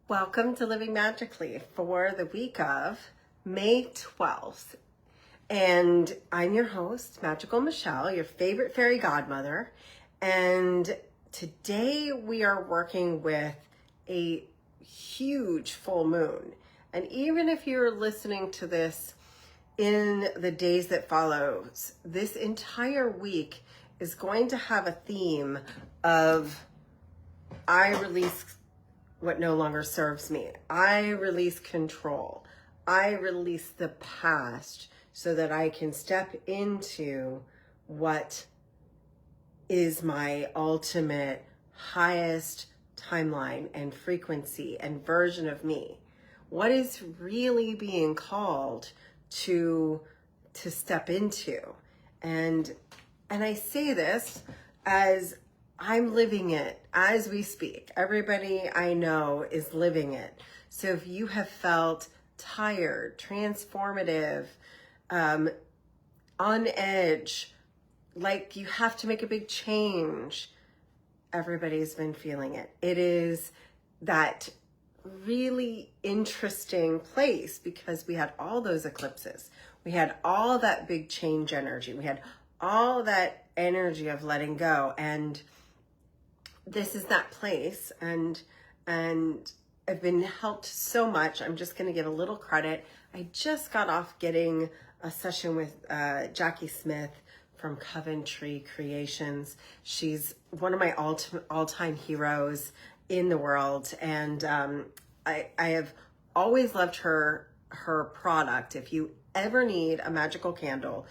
Welcome to Living Magically for the week of May 12th. And I'm your host, Magical Michelle, your favorite fairy godmother. And today we are working with a huge full moon. And even if you're listening to this in the days that follows, this entire week is going to have a theme of I release what no longer serves me. I release control. I release the past so that I can step into what is my ultimate highest timeline and frequency and version of me. What is really being called to step into. And I say this as I'm living it as we speak. Everybody I know is living it. So if you have felt tired, transformative, on edge, like you have to make a big change, everybody's been feeling it. It is that really interesting place because we had all those eclipses. We had all that big change energy. We had all that energy of letting go, and this is that place, and I've been helped so much. I'm just going to give a little credit. I just got off getting a session with Jackie Smith from Coventry Creations. She's one of my all-time heroes in the world, and I have always loved her product. If you ever need a magical candle,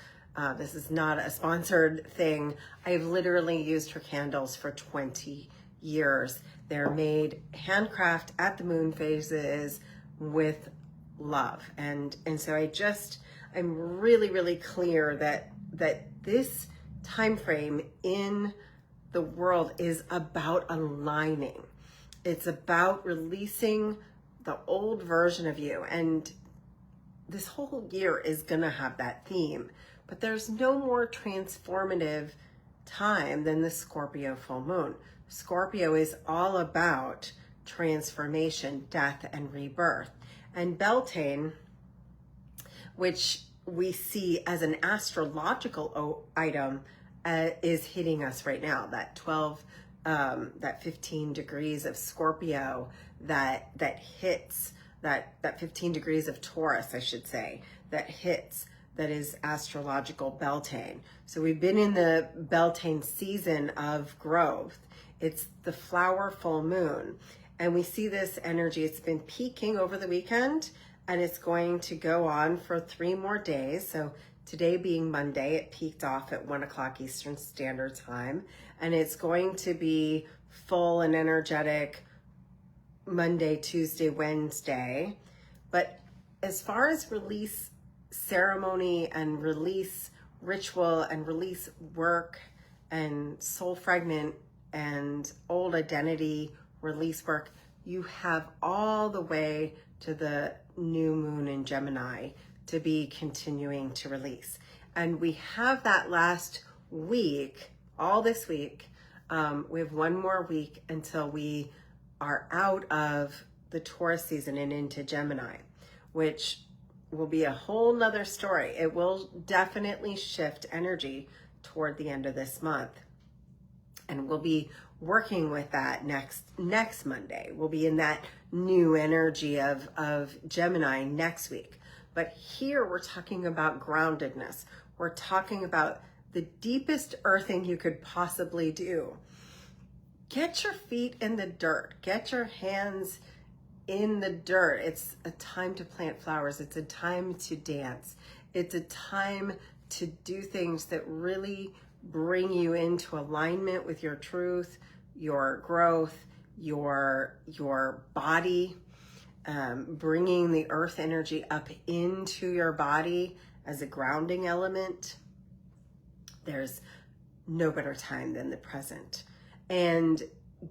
this is not a sponsored thing. I've literally used her candles for 20 years. They're made handcraft at the moon phases with love. And so I'm really, really clear that this time frame in the world is about aligning. It's about releasing the old version of you. And this whole year is gonna have that theme. But there's no more transformative time than the Scorpio full moon. Scorpio is all about transformation, death, and rebirth. And Beltane, which we see as an astrological item, is hitting us right now. That 15 degrees of Scorpio that hits, that 15 degrees of Taurus, I should say, that hits. That is astrological Beltane. So we've been in the Beltane season of growth. It's the flower full moon. And we see this energy. It's been peaking over the weekend, and it's going to go on for 3 more days. So today being Monday, it peaked off at 1 o'clock Eastern Standard Time. And it's going to be full and energetic Monday, Tuesday, Wednesday. But as far as release ceremony and release ritual and release work and soul fragment and old identity release work, you have all the way to the new moon in Gemini to be continuing to release. And we have that last week, all this week. We have 1 more week until we are out of the Taurus season and into Gemini, which will be a whole nother story. It will definitely shift energy toward the end of this month. And we'll be working with that next Monday. We'll be in that new energy of Gemini next week. But here we're talking about groundedness. We're talking about the deepest earthing you could possibly do. Get your feet in the dirt. Get your hands in the dirt. It's a time to plant flowers. It's a time to dance. It's a time to do things that really bring you into alignment with your truth, your growth, your body, bringing the earth energy up into your body as a grounding element. There's no better time than the present. And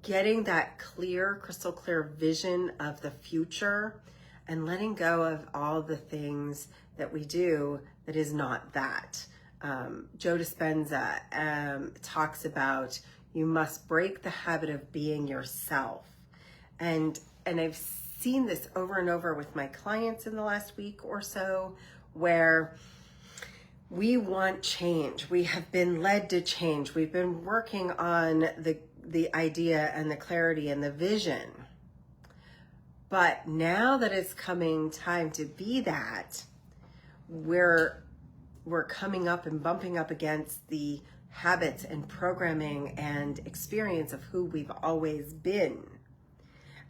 getting that clear, crystal clear vision of the future and letting go of all the things that we do that is not that. Joe Dispenza talks about you must break the habit of being yourself. And I've seen this over and over with my clients in the last week or so, where we want change. We have been led to change. We've been working on the idea and the clarity and the vision. But now that it's coming time to be that, we're coming up and bumping up against the habits and programming and experience of who we've always been.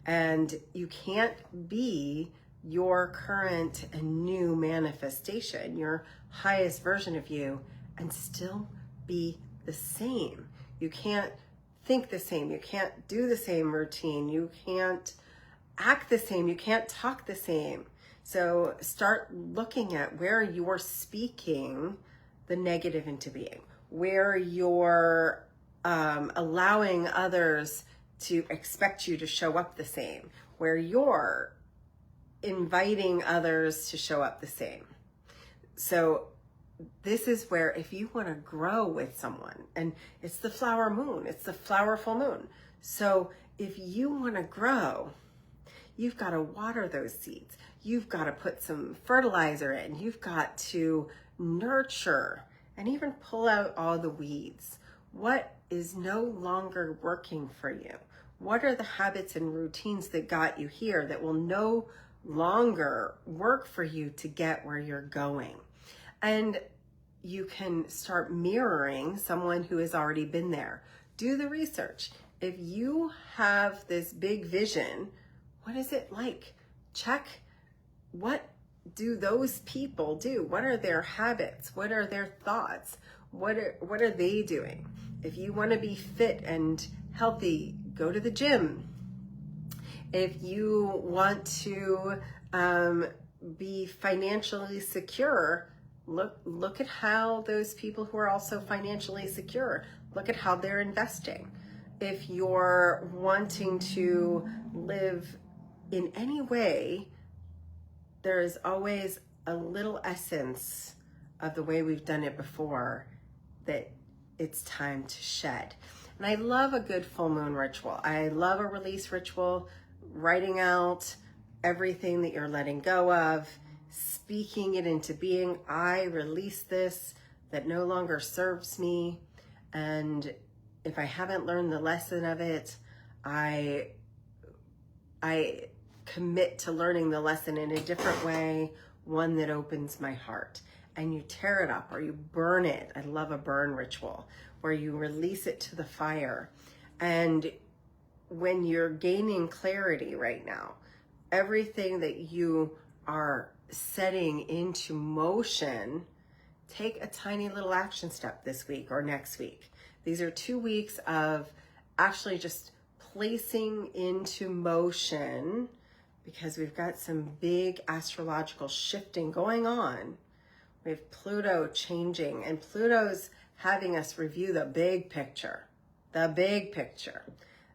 And you can't be your current and new manifestation, your highest version of you, and still be the same. You can't think the same. You can't do the same routine. You can't act the same. You can't talk the same. So start looking at where you're speaking the negative into being, where you're allowing others to expect you to show up the same, where you're inviting others to show up the same. So this is where, if you want to grow with someone, and it's the flower moon, it's the flower full moon. So if you want to grow, you've got to water those seeds. You've got to put some fertilizer in. You've got to nurture and even pull out all the weeds. What is no longer working for you? What are the habits and routines that got you here that will no longer work for you to get where you're going? And you can start mirroring someone who has already been there. Do the research. If you have this big vision, what is it like? Check, what do those people do? What are their habits? What are their thoughts? What are they doing? If you want to be fit and healthy, go to the gym. If you want to be financially secure, look at how those people who are also financially secure, look at how they're investing. If you're wanting to live in any way, there is always a little essence of the way we've done it before that it's time to shed. And I love a good full moon ritual. I love a release ritual, writing out everything that you're letting go of, speaking it into being. I release this that no longer serves me. And if I haven't learned the lesson of it, I commit to learning the lesson in a different way, one that opens my heart. And you tear it up or you burn it. I love a burn ritual where you release it to the fire. And when you're gaining clarity right now, everything that you are setting into motion, take a tiny little action step this week or next week. These are 2 weeks of actually just placing into motion, because we've got some big astrological shifting going on. We have Pluto changing, and Pluto's having us review the big picture. The big picture.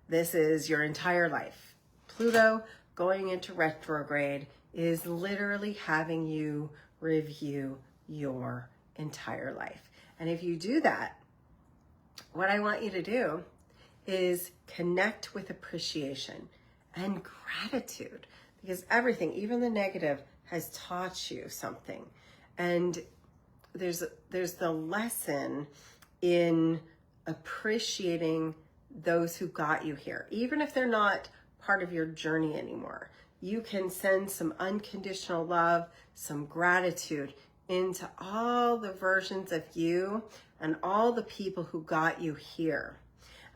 This is your entire life. Pluto going into retrograde is literally having you review your entire life. And if you do that, what I want you to do is connect with appreciation and gratitude, because everything, even the negative, has taught you something. And there's the lesson in appreciating those who got you here, even if they're not part of your journey anymore. You can send some unconditional love, some gratitude into all the versions of you and all the people who got you here.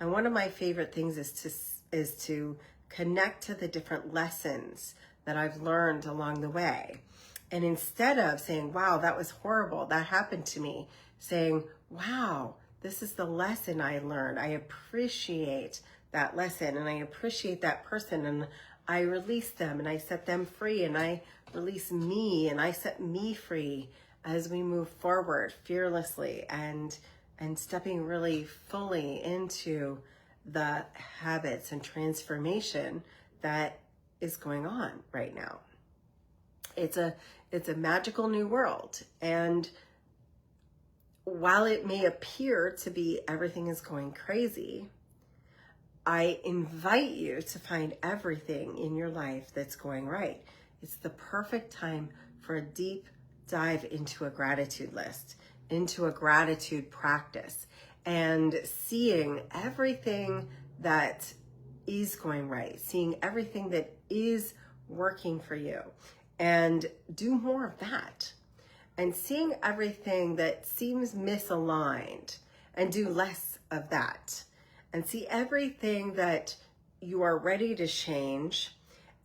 And one of my favorite things is to connect to the different lessons that I've learned along the way. And instead of saying, wow, that was horrible, that happened to me, saying, wow, this is the lesson I learned. I appreciate that lesson, and I appreciate that person, and I release them, and I set them free, and I release me, and I set me free as we move forward fearlessly and stepping really fully into the habits and transformation that is going on right now. It's a magical new world, and while it may appear to be everything is going crazy, I invite you to find everything in your life that's going right. It's the perfect time for a deep dive into a gratitude list, into a gratitude practice, and seeing everything that is going right, seeing everything that is working for you, and do more of that. And seeing everything that seems misaligned, and do less of that. And see everything that you are ready to change.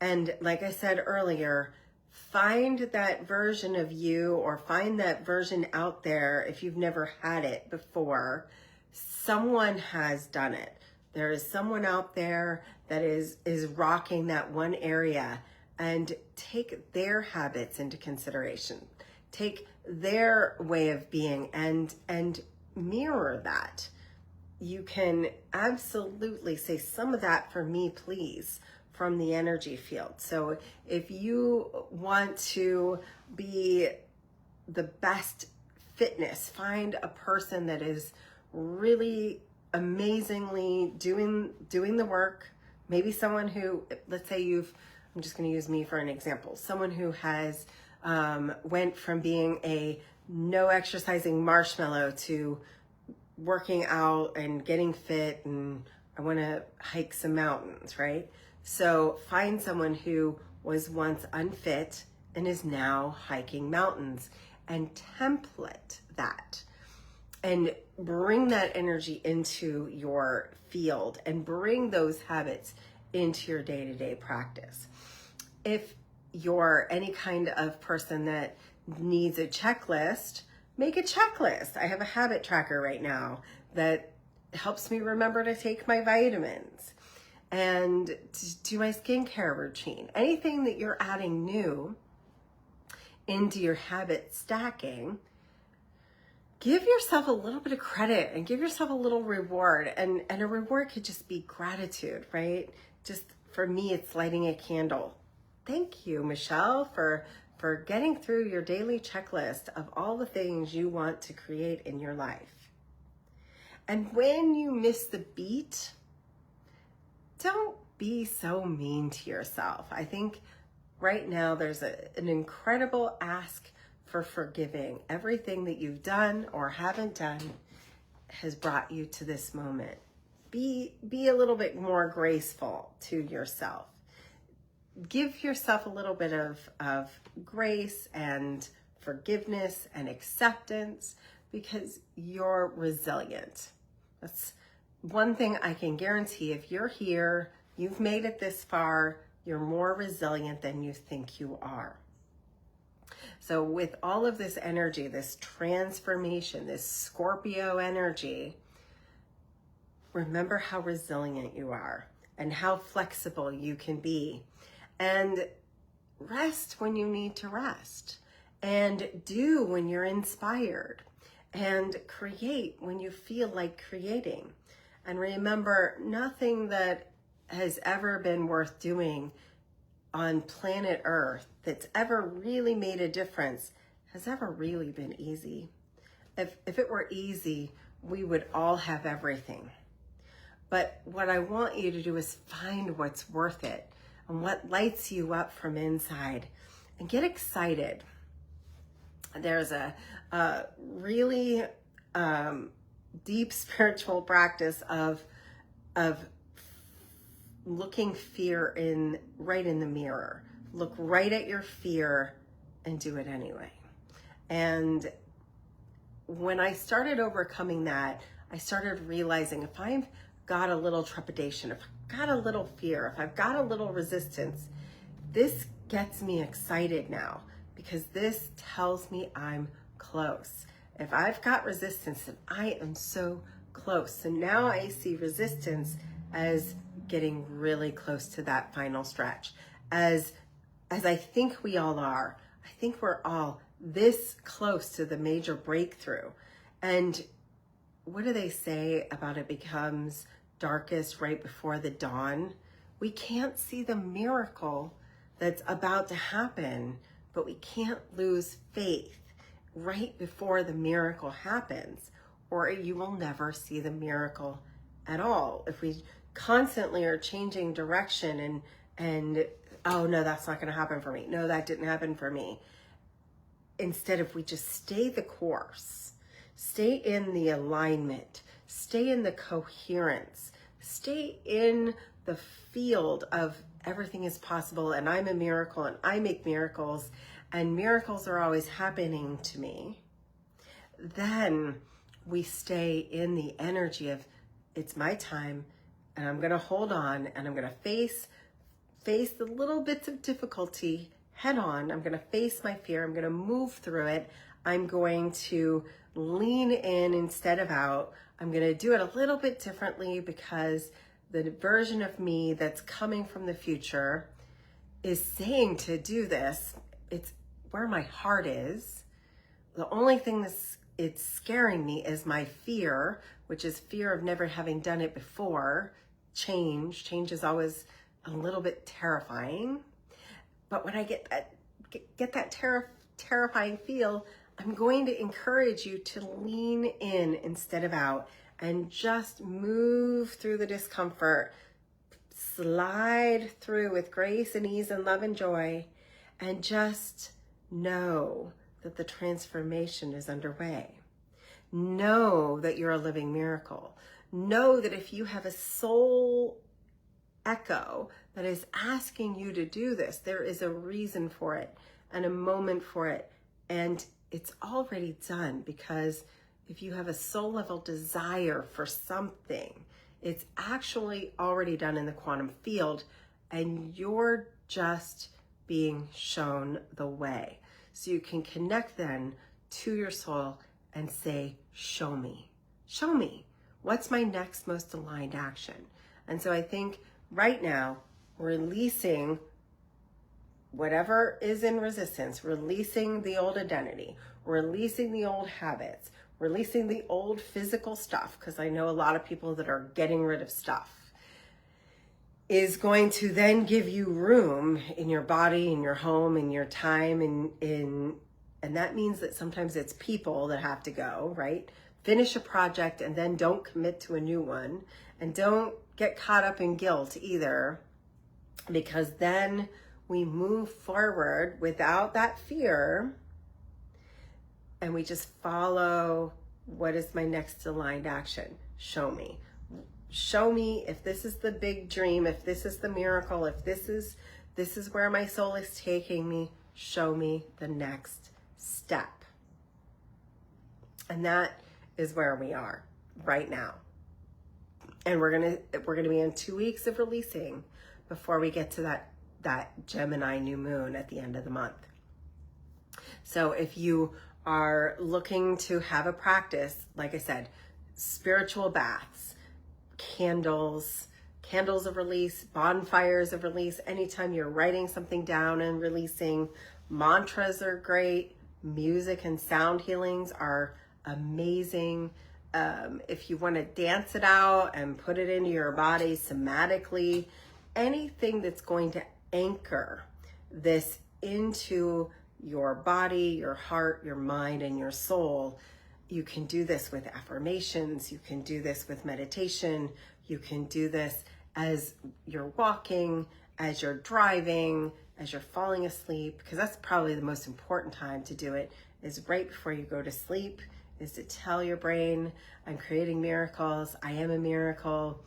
And like I said earlier, find that version of you, or find that version out there if you've never had it before. Someone has done it. There is someone out there that is rocking that one area, and take their habits into consideration. Take their way of being and mirror that. You can absolutely say, some of that for me, please, from the energy field. So if you want to be the best fitness, find a person that is really amazingly doing the work. Maybe someone who, let's say I'm just going to use me for an example. Someone who has went from being a no exercising marshmallow to working out and getting fit, and I want to hike some mountains, right? So find someone who was once unfit and is now hiking mountains, and template that and bring that energy into your field, and bring those habits into your day-to-day practice. If you're any kind of person that needs a checklist, make a checklist. I have a habit tracker right now that helps me remember to take my vitamins and to do my skincare routine. Anything that you're adding new into your habit stacking, give yourself a little bit of credit and give yourself a little reward. And a reward could just be gratitude, right? Just for me, it's lighting a candle. Thank you, Michelle, for getting through your daily checklist of all the things you want to create in your life. And when you miss the beat, don't be so mean to yourself. I think right now there's an incredible ask for forgiving. Everything that you've done or haven't done has brought you to this moment. Be a little bit more graceful to yourself. Give yourself a little bit of grace and forgiveness and acceptance, because you're resilient. That's one thing I can guarantee. If you're here, you've made it this far, you're more resilient than you think you are. So with all of this energy, this transformation, this Scorpio energy, remember how resilient you are and how flexible you can be. And rest when you need to rest, and do when you're inspired, and create when you feel like creating. And remember, nothing that has ever been worth doing on planet Earth that's ever really made a difference has ever really been easy. If it were easy, we would all have everything. But what I want you to do is find what's worth it and what lights you up from inside, and get excited. There's a really deep spiritual practice of looking fear right in the mirror. Look right at your fear and do it anyway. And when I started overcoming that, I started realizing, if I've got a little trepidation, if I've got a little fear, if I've got a little resistance, this gets me excited now, because this tells me I'm close. If I've got resistance, then I am so close. So now I see resistance as getting really close to that final stretch. As I think we all are. I think we're all this close to the major breakthrough. And what do they say about it becomes darkest right before the dawn? We can't see the miracle that's about to happen, but we can't lose faith right before the miracle happens, or you will never see the miracle at all. If we constantly are changing direction and oh no, that's not going to happen for me. No, that didn't happen for me. Instead, if we just stay the course, stay in the alignment, stay in the coherence, stay in the field of everything is possible and I'm a miracle and I make miracles and miracles are always happening to me, then we stay in the energy of it's my time and I'm going to hold on and I'm going to face the little bits of difficulty head on. I'm going to face my fear. I'm going to move through it. I'm going to lean in instead of out. I'm going to do it a little bit differently because the version of me that's coming from the future is saying to do this. It's where my heart is. The only thing it's scaring me is my fear, which is fear of never having done it before. Change is always a little bit terrifying. But when I get that terrifying feel, I'm going to encourage you to lean in instead of out and just move through the discomfort, slide through with grace and ease and love and joy, and just know that the transformation is underway. Know that you're a living miracle. Know that if you have a soul echo that is asking you to do this, there is a reason for it and a moment for it, and it's already done. Because if you have a soul level desire for something, it's actually already done in the quantum field, and you're just being shown the way. So you can connect then to your soul and say, show me, what's my next most aligned action? And so I think right now, releasing whatever is in resistance, releasing the old identity, releasing the old habits, releasing the old physical stuff, because I know a lot of people that are getting rid of stuff, is going to then give you room in your body, in your home, in your time, and that means that sometimes it's people that have to go, right? Finish a project and then don't commit to a new one, and don't get caught up in guilt either, because then we move forward without that fear and we just follow what is my next aligned action. Show me if this is the big dream, if this is the miracle, if this is where my soul is taking me. Show me the next step. And that is where we are right now. And we're gonna be in 2 weeks of releasing before we get to that Gemini new moon at the end of the month. So if you are looking to have a practice, like I said, spiritual baths, candles of release, bonfires of release, anytime you're writing something down and releasing, mantras are great, music and sound healings are amazing. If you want to dance it out and put it into your body somatically, anything that's going to anchor this into your body, your heart, your mind, and your soul. You can do this with affirmations. You can do this with meditation. You can do this as you're walking, as you're driving, as you're falling asleep, because that's probably the most important time to do it, is right before you go to sleep, is to tell your brain, I'm creating miracles. I am a miracle.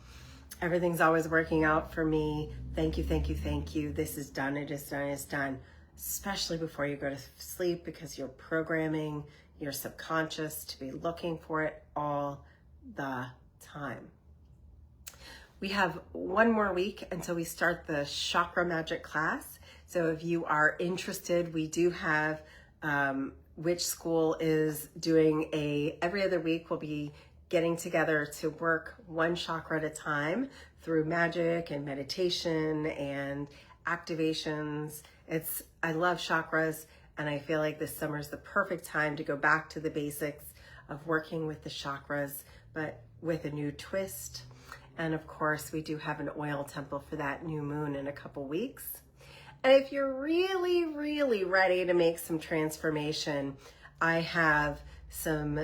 Everything's always working out for me. Thank you, thank you, thank you. This is done, it is done, it is done. Especially before you go to sleep, because you're programming your subconscious to be looking for it all the time. We have one more week until we start the chakra magic class. So if you are interested, we do have Which School is doing every other week. We'll be getting together to work one chakra at a time through magic and meditation and activations. I love chakras, and I feel like this summer is the perfect time to go back to the basics of working with the chakras, but with a new twist. And of course, we do have an oil temple for that new moon in a couple weeks. And if you're really, really ready to make some transformation, I have some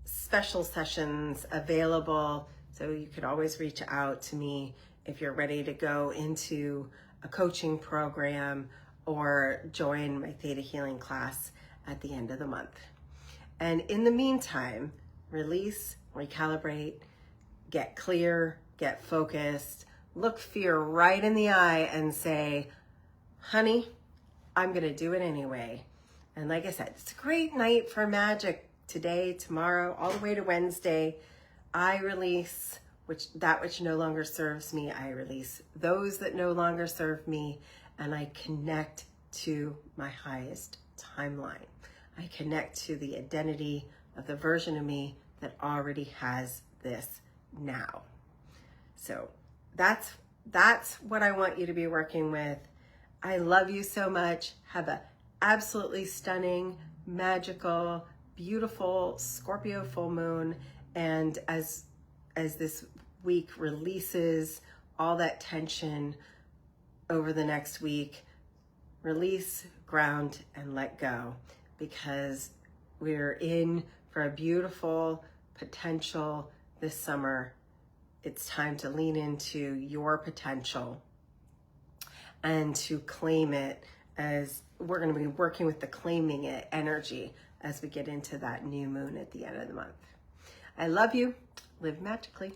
special sessions available. So you could always reach out to me if you're ready to go into a coaching program or join my Theta Healing class at the end of the month. And in the meantime, release, recalibrate, get clear, get focused, look fear right in the eye and say, honey, I'm gonna do it anyway. And like I said, it's a great night for magic today, tomorrow, all the way to Wednesday. I release that which no longer serves me. I release those that no longer serve me, and I connect to my highest timeline. I connect to the identity of the version of me that already has this now. So that's what I want you to be working with. I love you so much. Have a absolutely stunning, magical, beautiful Scorpio full moon. And as this week releases all that tension over the next week, release, ground, and let go, because we're in for a beautiful potential this summer. It's time to lean into your potential and to claim it, as we're going to be working with the claiming it energy as we get into that new moon at the end of the month. I love you. Live magically.